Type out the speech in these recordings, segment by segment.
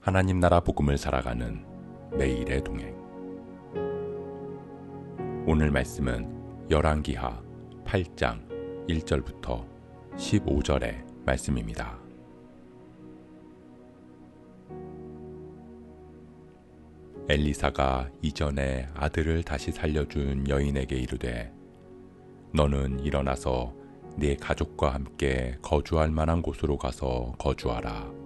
하나님 나라 복음을 살아가는 매일의 동행. 오늘 말씀은 열왕기하 8장 1절부터 15절의 말씀입니다. 엘리사가 이전에 아들을 다시 살려준 여인에게 이르되, 너는 일어나서 네 가족과 함께 거주할 만한 곳으로 가서 거주하라.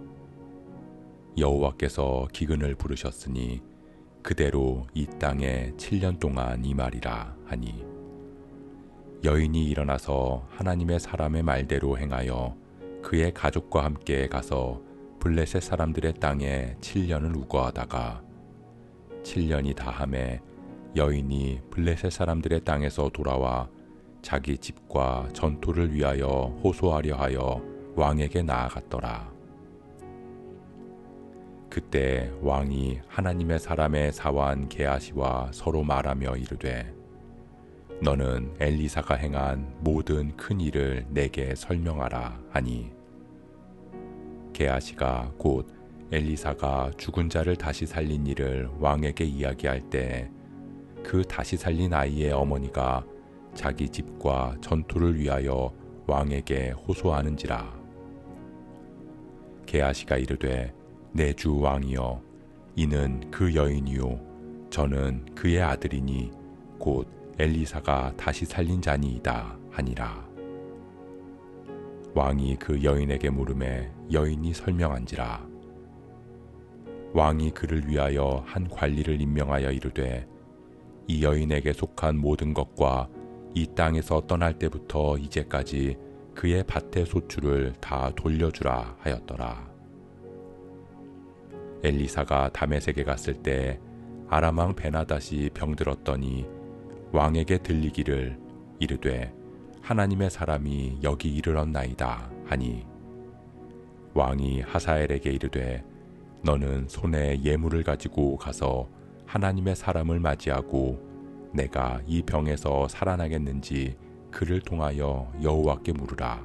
여호와께서 기근을 부르셨으니 그대로 이 땅에 7년 동안 임하리라 하니, 여인이 일어나서 하나님의 사람의 말대로 행하여 그의 가족과 함께 가서 블레셋 사람들의 땅에 7년을 우거하다가 7년이 다함에 여인이 블레셋 사람들의 땅에서 돌아와 자기 집과 전토를 위하여 호소하려 하여 왕에게 나아갔더라. 그때 왕이 하나님의 사람의 사환 게하시와 서로 말하며 이르되, 너는 엘리사가 행한 모든 큰 일을 내게 설명하라 하니, 게하시가 곧 엘리사가 죽은 자를 다시 살린 일을 왕에게 이야기할 때 그 다시 살린 아이의 어머니가 자기 집과 전투를 위하여 왕에게 호소하는지라. 게하시가 이르되, 내 주 왕이여, 이는 그 여인이요 저는 그의 아들이니 곧 엘리사가 다시 살린 자니이다 하니라. 왕이 그 여인에게 물음에 여인이 설명한지라. 왕이 그를 위하여 한 관리를 임명하여 이르되, 이 여인에게 속한 모든 것과 이 땅에서 떠날 때부터 이제까지 그의 밭의 소출을 다 돌려주라 하였더라. 엘리사가 다메섹에 갔을 때 아람 왕 베나닷이 병들었더니 왕에게 들리기를 이르되, 하나님의 사람이 여기 이르렀나이다 하니, 왕이 하사엘에게 이르되, 너는 손에 예물을 가지고 가서 하나님의 사람을 맞이하고 내가 이 병에서 살아나겠는지 그를 통하여 여호와께 물으라.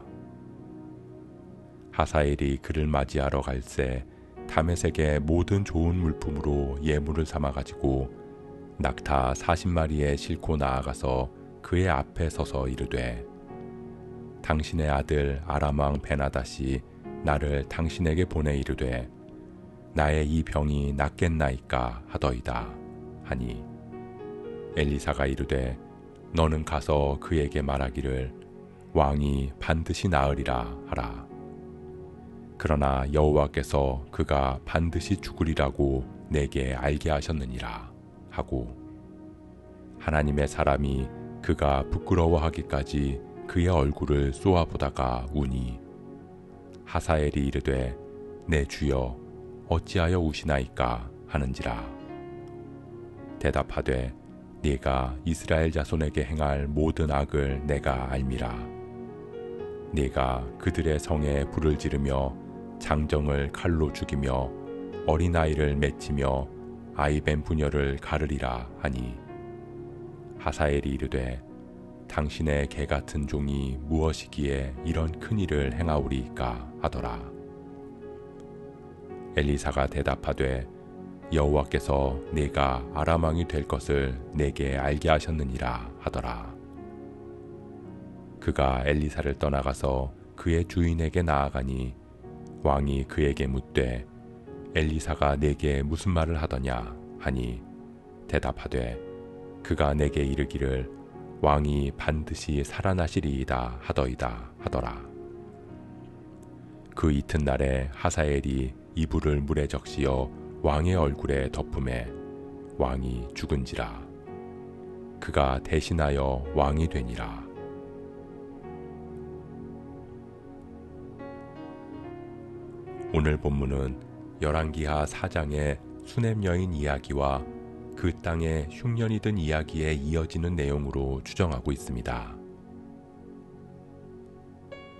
하사엘이 그를 맞이하러 갈새 다메섹의 모든 좋은 물품으로 예물을 삼아 가지고 낙타 40마리에 싣고 나아가서 그의 앞에 서서 이르되, 당신의 아들 아람 왕 베나닷이 나를 당신에게 보내 이르되, 나의 이 병이 낫겠나이까 하더이다 하니, 엘리사가 이르되, 너는 가서 그에게 말하기를 왕이 반드시 나으리라 하라. 그러나 여호와께서 그가 반드시 죽으리라고 내게 알게 하셨느니라 하고, 하나님의 사람이 그가 부끄러워하기까지 그의 얼굴을 쏘아보다가 우니, 하사엘이 이르되, 내 주여 어찌하여 우시나이까 하는지라. 대답하되, 네가 이스라엘 자손에게 행할 모든 악을 내가 알미라. 네가 그들의 성에 불을 지르며 장정을 칼로 죽이며 어린아이를 맺히며 아이벤 부녀를 가르리라 하니, 하사엘이 이르되, 당신의 개 같은 종이 무엇이기에 이런 큰 일을 행하오리이까 하더라. 엘리사가 대답하되, 여호와께서 네가 아람 왕이 될 것을 내게 알게 하셨느니라 하더라. 그가 엘리사를 떠나가서 그의 주인에게 나아가니, 왕이 그에게 묻되, 엘리사가 내게 무슨 말을 하더냐 하니, 대답하되, 그가 내게 이르기를 왕이 반드시 살아나시리이다 하더이다 하더라. 그 이튿날에 하사엘이 이불을 물에 적시어 왕의 얼굴에 덮음에 왕이 죽은지라. 그가 대신하여 왕이 되니라. 오늘 본문은 열왕기하 4장의 수넴 여인 이야기와 그 땅에 흉년이 든 이야기에 이어지는 내용으로 추정하고 있습니다.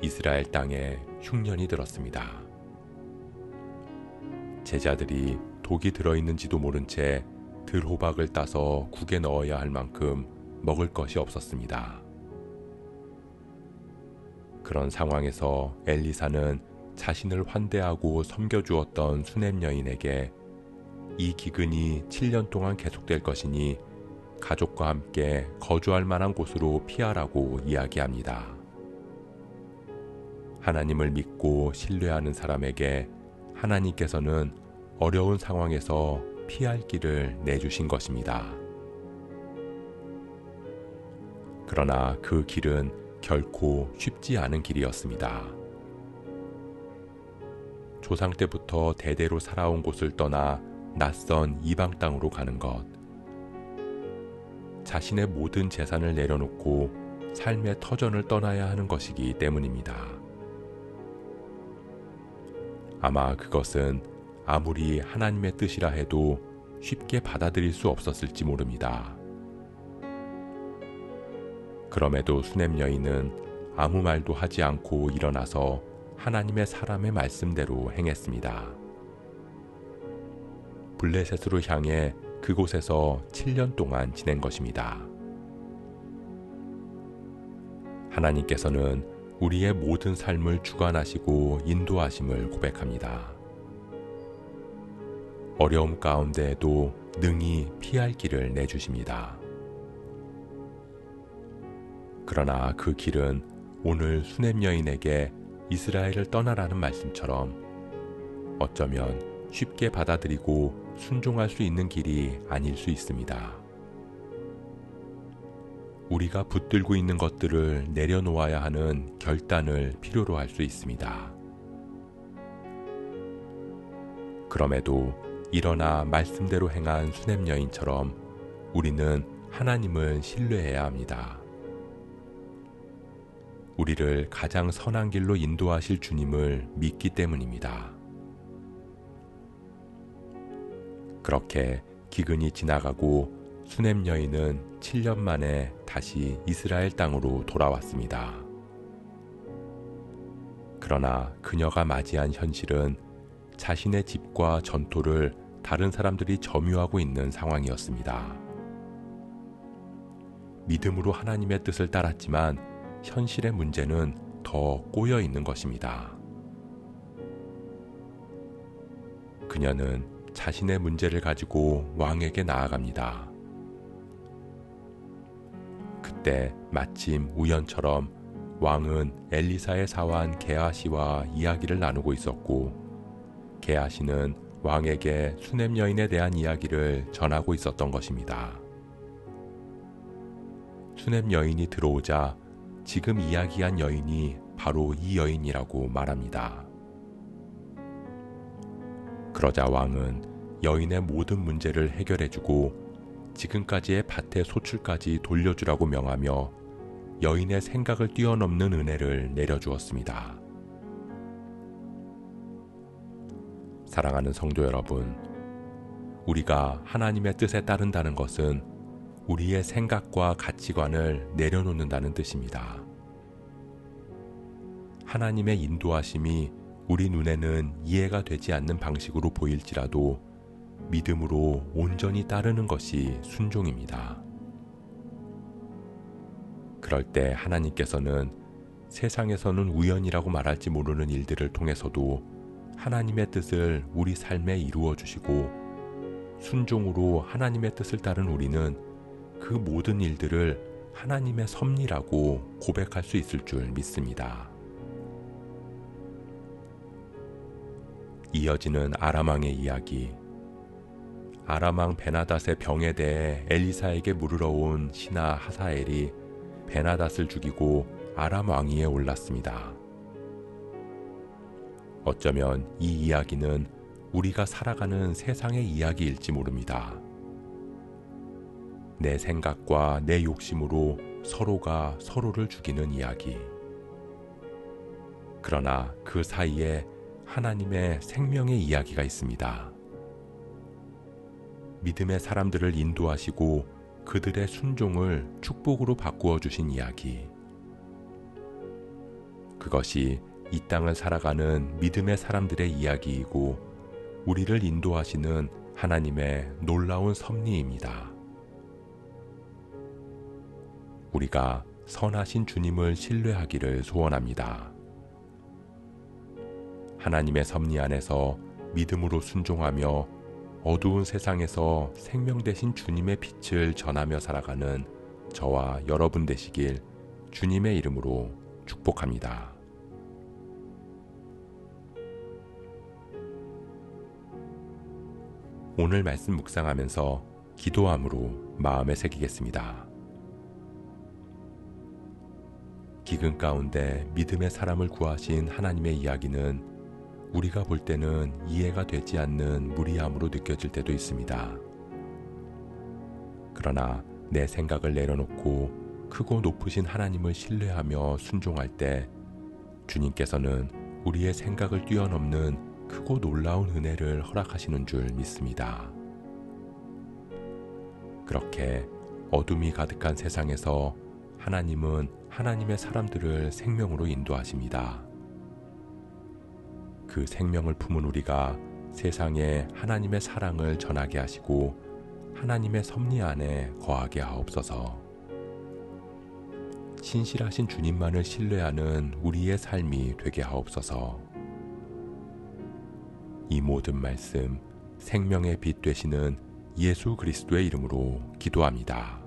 이스라엘 땅에 흉년이 들었습니다. 제자들이 독이 들어있는지도 모른 채 들호박을 따서 국에 넣어야 할 만큼 먹을 것이 없었습니다. 그런 상황에서 엘리사는 자신을 환대하고 섬겨주었던 수넴 여인에게 이 기근이 7년 동안 계속될 것이니 가족과 함께 거주할 만한 곳으로 피하라고 이야기합니다. 하나님을 믿고 신뢰하는 사람에게 하나님께서는 어려운 상황에서 피할 길을 내주신 것입니다. 그러나 그 길은 결코 쉽지 않은 길이었습니다. 조상 때부터 대대로 살아온 곳을 떠나 낯선 이방 땅으로 가는 것, 자신의 모든 재산을 내려놓고 삶의 터전을 떠나야 하는 것이기 때문입니다. 아마 그것은 아무리 하나님의 뜻이라 해도 쉽게 받아들일 수 없었을지 모릅니다. 그럼에도 수넴 여인은 아무 말도 하지 않고 일어나서 하나님의 사람의 말씀대로 행했습니다. 블레셋으로 향해 그곳에서 7년 동안 지낸 것입니다. 하나님께서는 우리의 모든 삶을 주관하시고 인도하심을 고백합니다. 어려움 가운데에도 능히 피할 길을 내주십니다. 그러나 그 길은 오늘 수넴 여인에게 이스라엘을 떠나라는 말씀처럼 어쩌면 쉽게 받아들이고 순종할 수 있는 길이 아닐 수 있습니다. 우리가 붙들고 있는 것들을 내려놓아야 하는 결단을 필요로 할 수 있습니다. 그럼에도 일어나 말씀대로 행한 수넴 여인처럼 우리는 하나님을 신뢰해야 합니다. 우리를 가장 선한 길로 인도하실 주님을 믿기 때문입니다. 그렇게 기근이 지나가고 수넴 여인은 7년 만에 다시 이스라엘 땅으로 돌아왔습니다. 그러나 그녀가 맞이한 현실은 자신의 집과 전토를 다른 사람들이 점유하고 있는 상황이었습니다. 믿음으로 하나님의 뜻을 따랐지만 현실의 문제는 더 꼬여 있는 것입니다. 그녀는 자신의 문제를 가지고 왕에게 나아갑니다. 그때 마침 우연처럼 왕은 엘리사의 사환 게하시와 이야기를 나누고 있었고, 게하시는 왕에게 수넴 여인에 대한 이야기를 전하고 있었던 것입니다. 수넴 여인이 들어오자 지금 이야기한 여인이 바로 이 여인이라고 말합니다. 그러자 왕은 여인의 모든 문제를 해결해주고 지금까지의 밭의 소출까지 돌려주라고 명하며 여인의 생각을 뛰어넘는 은혜를 내려주었습니다. 사랑하는 성도 여러분, 우리가 하나님의 뜻에 따른다는 것은 우리의 생각과 가치관을 내려놓는다는 뜻입니다. 하나님의 인도하심이 우리 눈에는 이해가 되지 않는 방식으로 보일지라도 믿음으로 온전히 따르는 것이 순종입니다. 그럴 때 하나님께서는 세상에서는 우연이라고 말할지 모르는 일들을 통해서도 하나님의 뜻을 우리 삶에 이루어 주시고, 순종으로 하나님의 뜻을 따른 우리는 그 모든 일들을 하나님의 섭리라고 고백할 수 있을 줄 믿습니다. 이어지는 아람 왕의 이야기. 아람 왕 베나닷의 병에 대해 엘리사에게 물으러 온 신하 하사엘이 베나닷을 죽이고 아람 왕위에 올랐습니다. 어쩌면 이 이야기는 우리가 살아가는 세상의 이야기일지 모릅니다. 내 생각과 내 욕심으로 서로가 서로를 죽이는 이야기. 그러나 그 사이에 하나님의 생명의 이야기가 있습니다. 믿음의 사람들을 인도하시고 그들의 순종을 축복으로 바꾸어 주신 이야기. 그것이 이 땅을 살아가는 믿음의 사람들의 이야기이고 우리를 인도하시는 하나님의 놀라운 섭리입니다. 우리가 선하신 주님을 신뢰하기를 소원합니다. 하나님의 섭리 안에서 믿음으로 순종하며 어두운 세상에서 생명 되신 주님의 빛을 전하며 살아가는 저와 여러분 되시길 주님의 이름으로 축복합니다. 오늘 말씀 묵상하면서 기도함으로 마음에 새기겠습니다. 기근 가운데 믿음의 사람을 구하신 하나님의 이야기는 우리가 볼 때는 이해가 되지 않는 무리함으로 느껴질 때도 있습니다. 그러나 내 생각을 내려놓고 크고 높으신 하나님을 신뢰하며 순종할 때 주님께서는 우리의 생각을 뛰어넘는 크고 놀라운 은혜를 허락하시는 줄 믿습니다. 그렇게 어둠이 가득한 세상에서 하나님은 하나님의 사람들을 생명으로 인도하십니다. 그 생명을 품은 우리가 세상에 하나님의 사랑을 전하게 하시고 하나님의 섭리 안에 거하게 하옵소서. 신실하신 주님만을 신뢰하는 우리의 삶이 되게 하옵소서. 이 모든 말씀 생명의 빛 되시는 예수 그리스도의 이름으로 기도합니다.